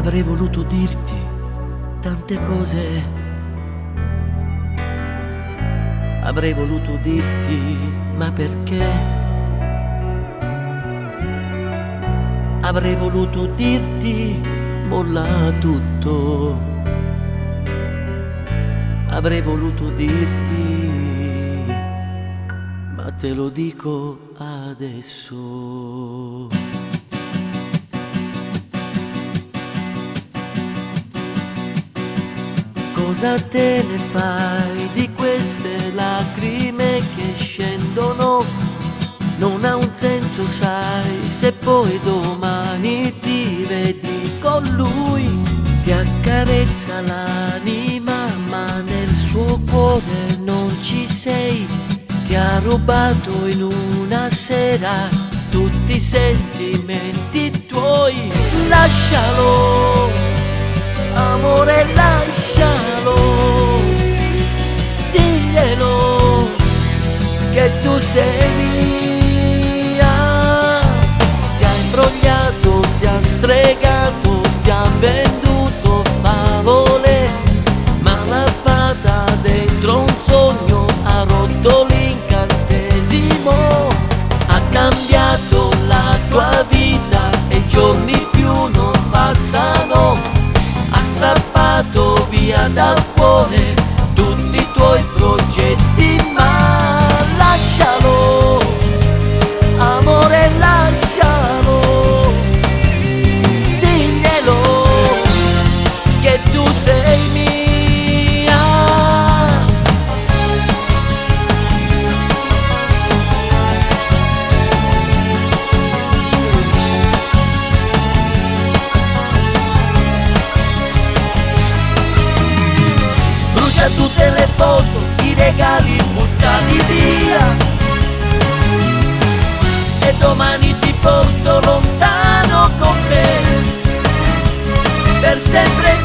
Avrei voluto dirti tante cose, avrei voluto dirti ma perché? Avrei voluto dirti molla tutto, avrei voluto dirti ma te lo dico adesso. Cosa te ne fai di queste lacrime che scendono? Non ha un senso, sai, se poi domani ti vedi con lui. Ti accarezza l'anima ma nel suo cuore non ci sei. Ti ha rubato in una sera tutti i sentimenti tuoi. Lascialo, amore, lascialo, diglielo che tu sei mia. Ti ha imbrogliato, ti ha stregato, ti ha venduto favole, ma la fata dentro un sogno ha rotto l'incantesimo. Ha cambiato la tua vita e i giorni più non passano. Ha strappato via dal cuore tutti i tuoi progetti, ma lascialo, amore, lascialo, diglielo che tu sei mia. Brucia tutte le foto, i regali buttati via, e domani ti porto lontano con me, per sempre